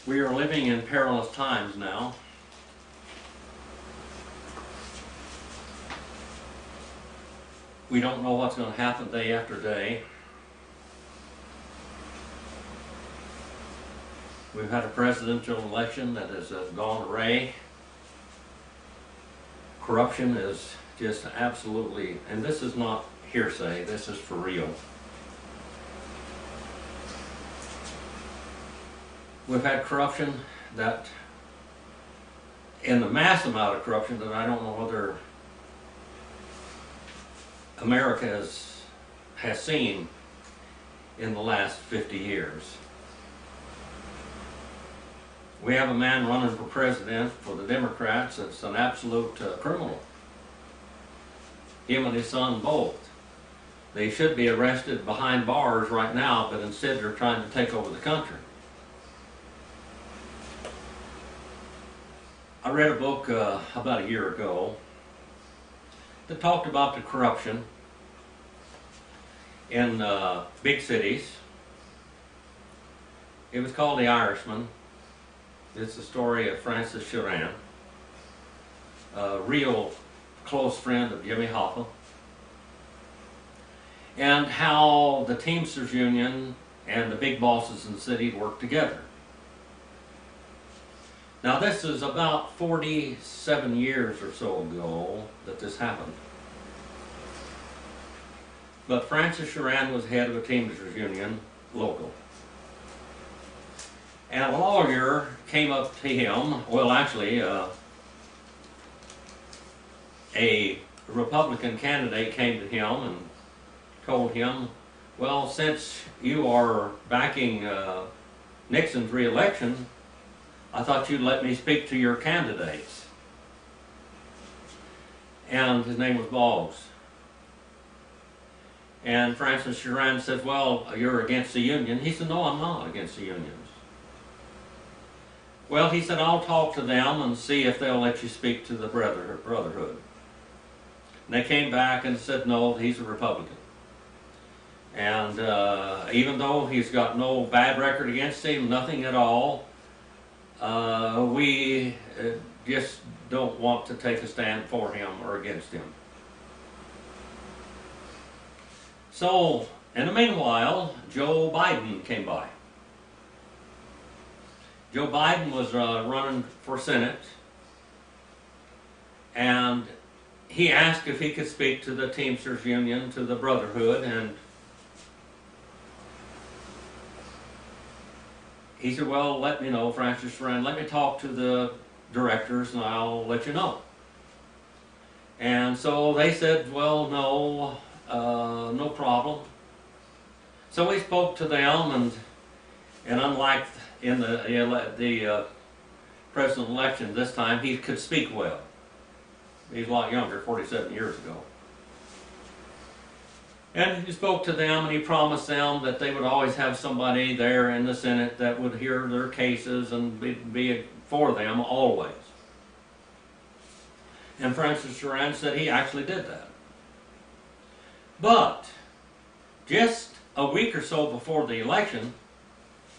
We are living in perilous times now. We don't know what's going to happen day after day. We've had a presidential election that has gone awry. Corruption is just absolutely, and this is not hearsay, this is for real. We've had corruption that, in the mass amount of corruption that I don't know whether America has seen in the last 50 years. We have a man running for president for the Democrats that's an absolute criminal. Him and his son both. They should be arrested behind bars right now, but instead they're trying to take over the country. I read a book about a year ago that talked about the corruption in big cities. It was called The Irishman. It's the story of Francis Sheeran, a real close friend of Jimmy Hoffa, and how the Teamsters Union and the big bosses in the city worked together. Now this is about 47 years or so ago that this happened. But Francis Sheeran was head of a Teamsters Union local. And a lawyer came up to him, well actually a Republican candidate came to him and told him, well, since you are backing Nixon's re-election, I thought you'd let me speak to your candidates. And his name was Boggs. And Francis Sheeran said, well, you're against the union. He said, no, I'm not against the unions. Well, he said, I'll talk to them and see if they'll let you speak to the Brotherhood. And they came back and said, no, he's a Republican. And even though he's got no bad record against him, nothing at all, we just don't want to take a stand for him or against him. So, in the meanwhile, Joe Biden came by. Joe Biden was running for Senate, and he asked if he could speak to the Teamsters Union, to the Brotherhood, and he said, well, let me know, Francis Sheeran, let me talk to the directors and I'll let you know. And so they said, well, no, no problem. So we spoke to them, and unlike in the president election this time, he could speak well. He's a lot younger, 47 years ago. And he spoke to them and he promised them that they would always have somebody there in the Senate that would hear their cases and be for them always. And Francis Sheeran said he actually did that. But just a week or so before the election,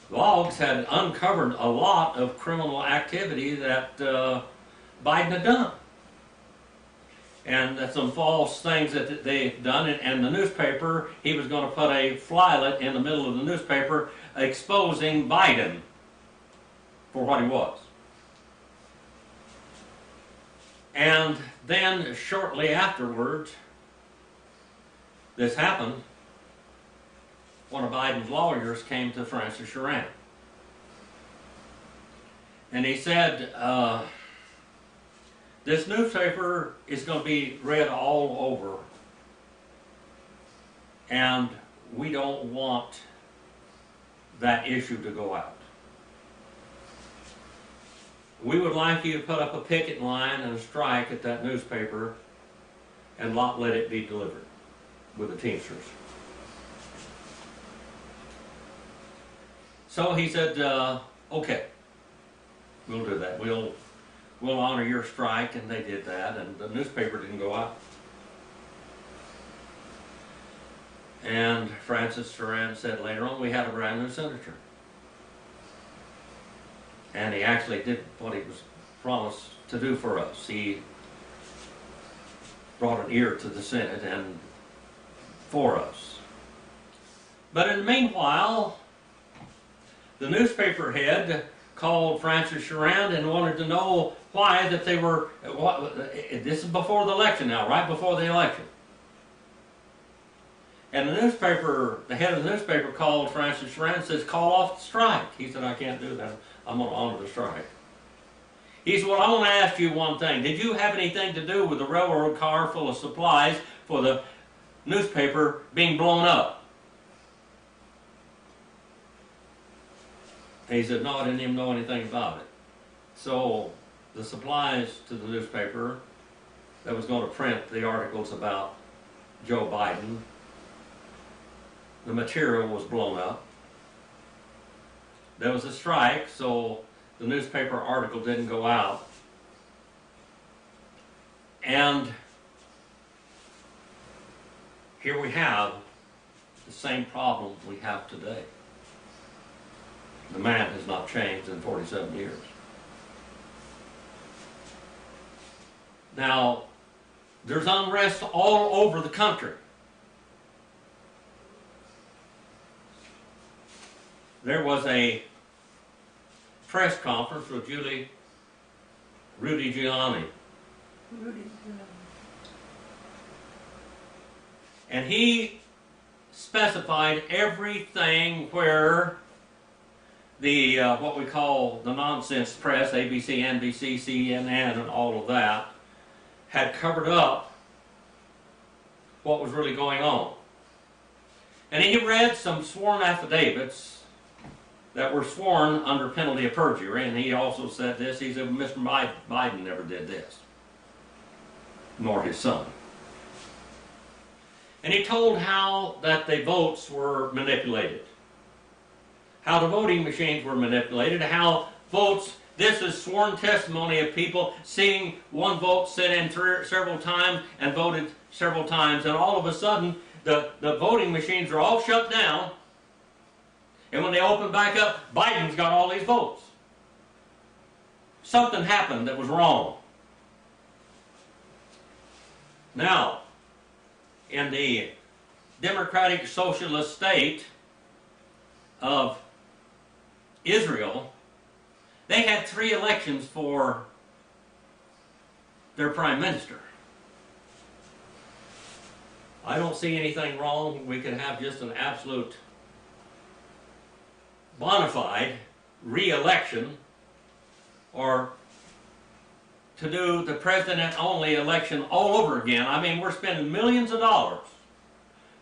Boggs had uncovered a lot of criminal activity that Biden had done. And some false things that they've done, and the newspaper, he was going to put a flylet in the middle of the newspaper exposing Biden for what he was. And then shortly afterwards, this happened, one of Biden's lawyers came to Francis Sheeran. And he said, this newspaper is going to be read all over, and we don't want that issue to go out. We would like you to put up a picket line and a strike at that newspaper and not let it be delivered with the Teamsters. So he said, okay, we'll do that. We'll honor your strike, and they did that, and the newspaper didn't go out. And Francis Sheeran said later on, we had a brand new senator. And he actually did what he was promised to do for us. He brought an ear to the Senate and for us. But in the meanwhile, the newspaper head called Francis Sharand and wanted to know why that they were, this is before the election now, right before the election. And the head of the newspaper called Francis Sharand and says, call off the strike. He said, I can't do that. I'm going to honor the strike. He said, well, I want to ask you one thing. Did you have anything to do with the railroad car full of supplies for the newspaper being blown up? And he said, no, I didn't even know anything about it. So the supplies to the newspaper that was going to print the articles about Joe Biden, the material was blown up. There was a strike, so the newspaper article didn't go out. And here we have the same problem we have today. The man has not changed in 47 years. Now, there's unrest all over the country. There was a press conference with Rudy Giuliani. And he specified everything where the, what we call the nonsense press, ABC, NBC, CNN, and all of that, had covered up what was really going on. And he read some sworn affidavits that were sworn under penalty of perjury, and he also said this, he said, Mr. Biden never did this, nor his son. And he told how that the votes were manipulated, how the voting machines were manipulated, how votes, this is sworn testimony of people seeing one vote sent in several times and voted several times, and all of a sudden the voting machines are all shut down. And when they open back up, Biden's got all these votes. Something happened that was wrong. Now, in the democratic socialist state of Israel, they had 3 elections for their prime minister. I don't see anything wrong. We could have just an absolute bona fide re-election, or to do the president-only election all over again. I mean, we're spending millions of dollars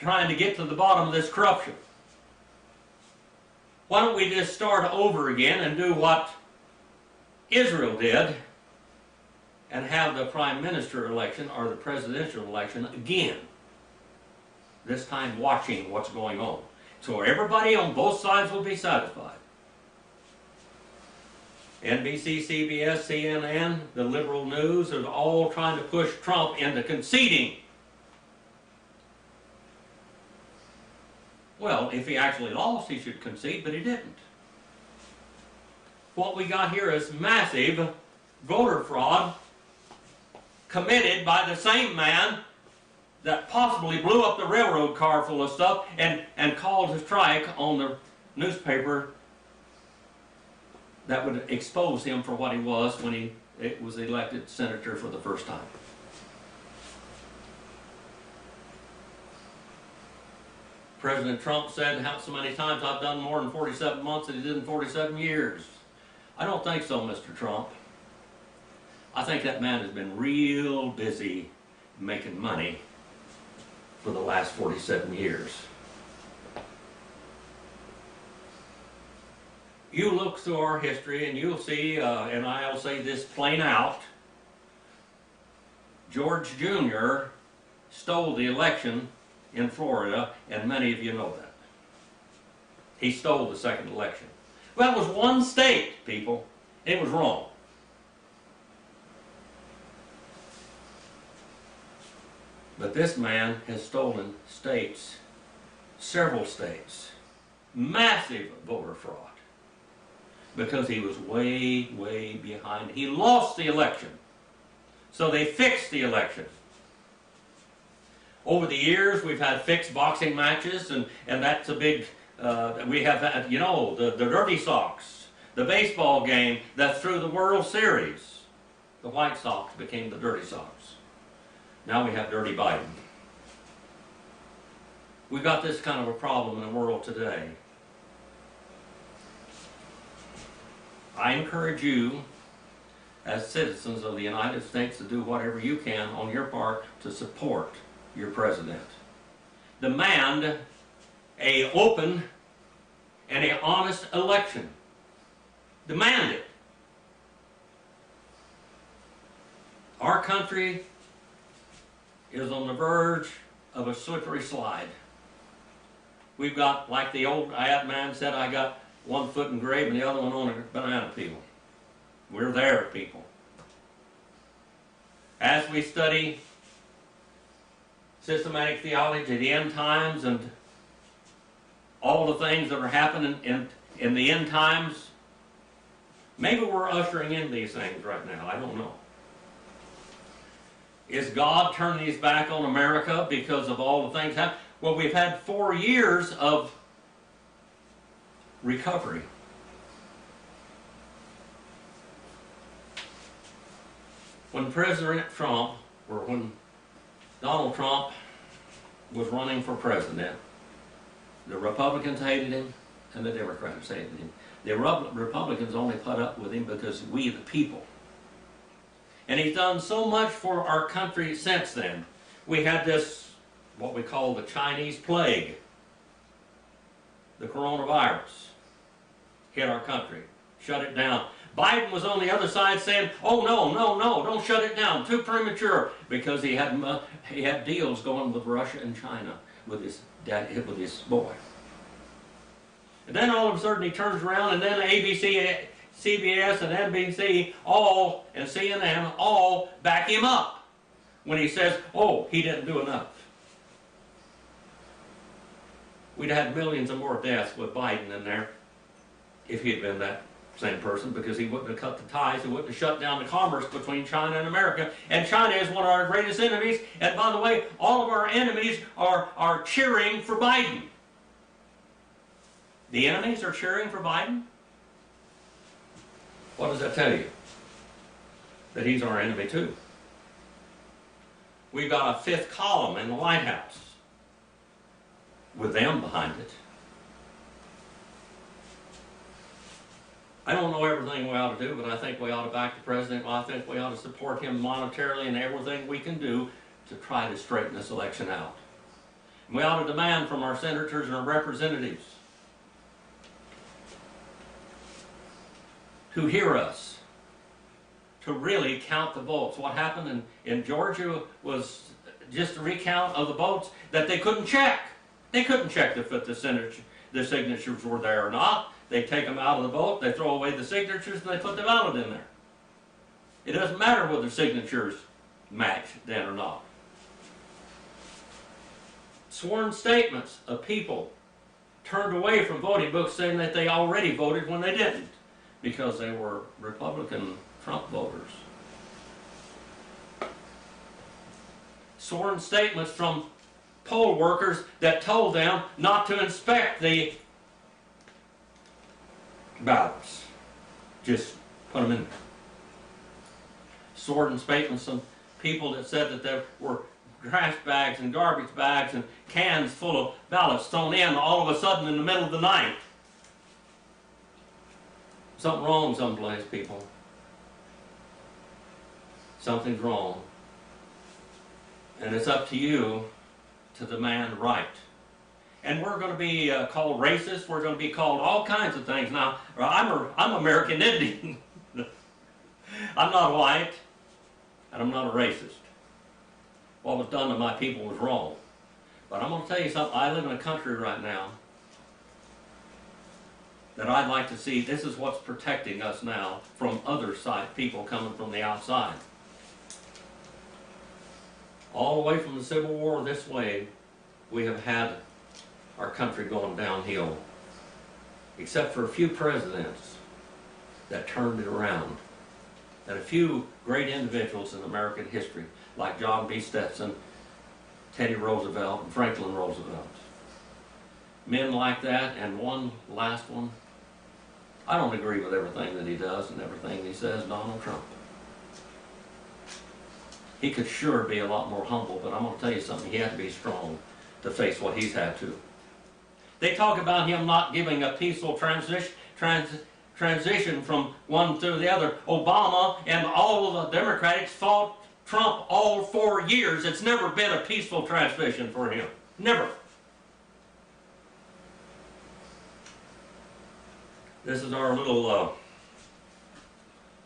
trying to get to the bottom of this corruption. Why don't we just start over again and do what Israel did and have the prime minister election or the presidential election again, this time watching what's going on. So everybody on both sides will be satisfied. NBC, CBS, CNN, the liberal news are all trying to push Trump into conceding. Well, if he actually lost, he should concede, but he didn't. What we got here is massive voter fraud committed by the same man that possibly blew up the railroad car full of stuff and called a strike on the newspaper that would expose him for what he was when he was elected senator for the first time. President Trump said how so many times, I've done more in 47 months than he did in 47 years. I don't think so, Mr. Trump. I think that man has been real busy making money for the last 47 years. You look through our history and you'll see, and I'll say this plain out, George Jr. stole the election in Florida, and many of you know that. He stole the second election. Well, it was one state, people. It was wrong. But this man has stolen states, several states, massive voter fraud. because he was way, way behind. He lost the election. So they fixed the election. Over the years, we've had fixed boxing matches, and that's a big, we have had, you know, the Dirty Sox, the baseball game that through the World Series, the White Sox became the Dirty Sox. Now we have Dirty Biden. We've got this kind of a problem in the world today. I encourage you, as citizens of the United States, to do whatever you can on your part to support your president. Demand an open and an honest election. Demand it. Our country is on the verge of a slippery slide. We've got, like the old ad man said, I got one foot in grave and the other one on a banana peel. We're there, people. As we study systematic theology, the end times, and all the things that are happening in the end times, maybe we're ushering in these things right now. I don't know. Is God turning his back on America because of all the things happening? Well, we've had 4 years of recovery. When President Trump, or when Donald Trump was running for president, the Republicans hated him and the Democrats hated him. The Republicans only put up with him because we the people. And he's done so much for our country since then. We had this, what we call the Chinese plague. The coronavirus hit our country, shut it down. Biden was on the other side saying, oh no, no, no, don't shut it down, too premature, because he had deals going with Russia and China with his boy. And then all of a sudden he turns around, and then ABC, CBS, and NBC, and CNN, all back him up when he says, oh, he didn't do enough. We'd have had millions of more deaths with Biden in there if he had been that same person, because he wouldn't have cut the ties, he wouldn't have shut down the commerce between China and America. And China is one of our greatest enemies. And by the way, all of our enemies are cheering for Biden. The enemies are cheering for Biden? What does that tell you? That he's our enemy too. We've got a fifth column in the White House with them behind it. I don't know everything we ought to do, but I think we ought to back the president. I think we ought to support him monetarily and everything we can do to try to straighten this election out. And we ought to demand from our senators and our representatives to hear us, to really count the votes. What happened in Georgia was just a recount of the votes that they couldn't check. They couldn't check if the signatures were there or not. They take them out of the vote, they throw away the signatures, and they put the ballot in there. It doesn't matter whether signatures match then or not. Sworn statements of people turned away from voting books saying that they already voted when they didn't, because they were Republican Trump voters. Sworn statements from poll workers that told them not to inspect the ballots. Just put them in there. Sworn statements from people that said that there were trash bags and garbage bags and cans full of ballots thrown in all of a sudden in the middle of the night. Something wrong someplace, people. Something's wrong. And it's up to you to demand right. And we're going to be called racist. We're going to be called all kinds of things. Now, I'm American Indian. I'm not white, and I'm not a racist. What was done to my people was wrong. But I'm going to tell you something. I live in a country right now that I'd like to see. This is what's protecting us now from other people coming from the outside. All the way from the Civil War this way, we have had our country going downhill, except for a few presidents that turned it around. And a few great individuals in American history, like John B. Stetson, Teddy Roosevelt, and Franklin Roosevelt. Men like that, and one last one, I don't agree with everything that he does and everything he says, Donald Trump. He could sure be a lot more humble, but I'm going to tell you something, he had to be strong to face what he's had to. They talk about him not giving a peaceful transition from one to the other. Obama and all of the Democrats fought Trump all 4 years. It's never been a peaceful transition for him. Never. This is our little,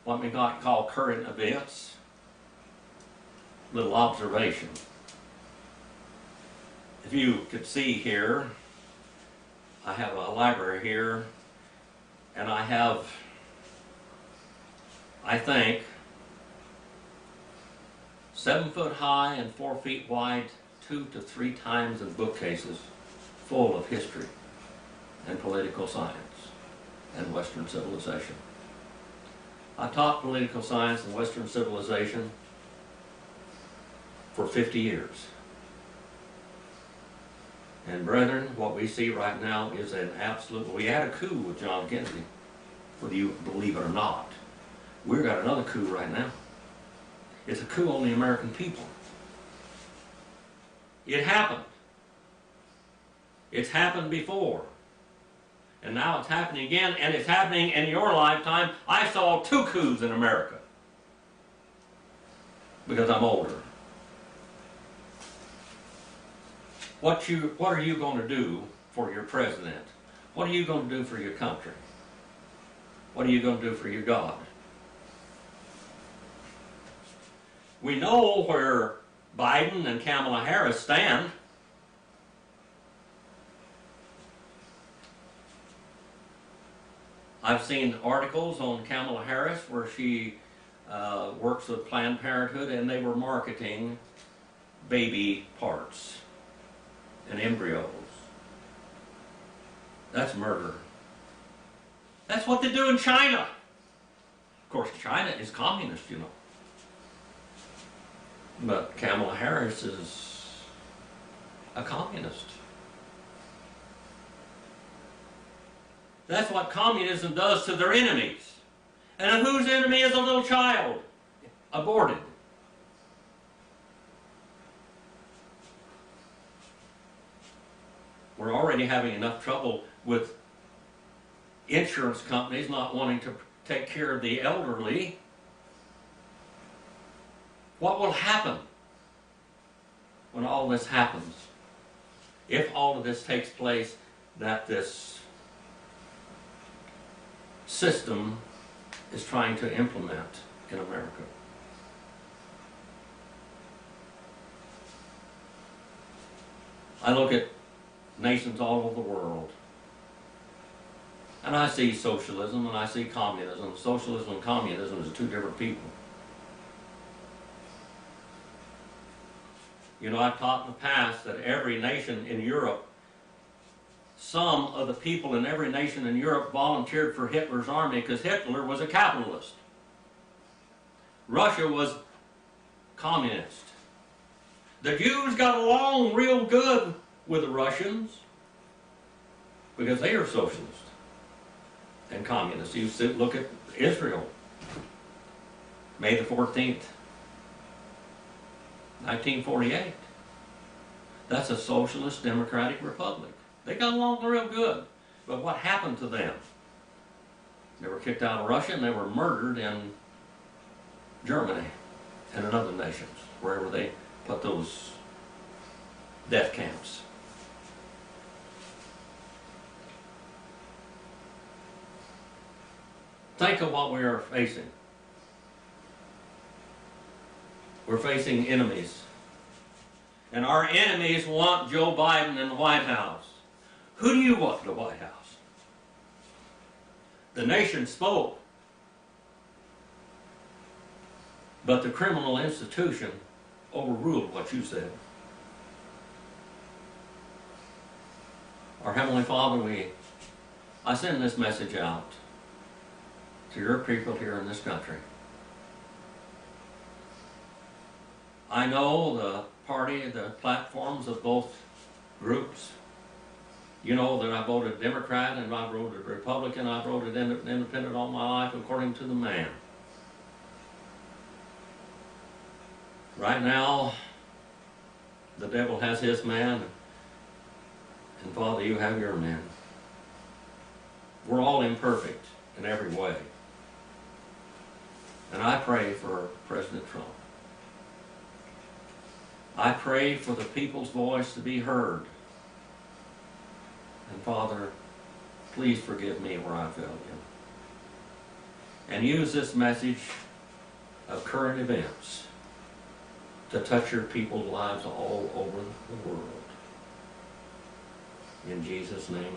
what we might call current events. Little observation. If you could see here, I have a library here, and I have, I think, 7 foot high and 4 feet wide, 2 to 3 times in bookcases full of history and political science and Western civilization. I taught political science and Western civilization for 50 years. And brethren, what we see right now is an absolute, we had a coup with John Kennedy, whether you believe it or not. We've got another coup right now. It's a coup on the American people. It happened. It's happened before. And now it's happening again, and it's happening in your lifetime. I saw 2 coups in America because I'm older. What are you going to do for your president? What are you going to do for your country? What are you going to do for your God? We know where Biden and Kamala Harris stand. I've seen articles on Kamala Harris where she works with Planned Parenthood, and they were marketing baby parts and embryos. That's murder. That's what they do in China. Of course, China is communist, you know. But Kamala Harris is a communist. That's what communism does to their enemies. And whose enemy is a little child? Aborted. We're already having enough trouble with insurance companies not wanting to take care of the elderly. What will happen when all this happens? If all of this takes place, that this system is trying to implement in America. I look at nations all over the world, and I see socialism and I see communism. Socialism and communism is 2 different people. You know, I've taught in the past that every nation in Europe, some of the people in every nation in Europe volunteered for Hitler's army because Hitler was a capitalist. Russia was communist. The Jews got along real good with the Russians because they are socialist and communist. You look at Israel, May the 14th, 1948. That's a socialist democratic republic. They got along real good. But what happened to them? They were kicked out of Russia and they were murdered in Germany and in other nations, wherever they put those death camps. Think of what we are facing. We're facing enemies. And our enemies want Joe Biden in the White House. Who do you want in the White House? The nation spoke, but the criminal institution overruled what you said. Our Heavenly Father, I send this message out to your people here in this country. I know the platforms of both groups. You know that I voted Democrat and I voted Republican, I voted independent all my life according to the man. Right now, the devil has his man, and Father, you have your man. We're all imperfect in every way. And I pray for President Trump. I pray for the people's voice to be heard. And Father, please forgive me where I failed you. And use this message of current events to touch your people's lives all over the world. In Jesus' name.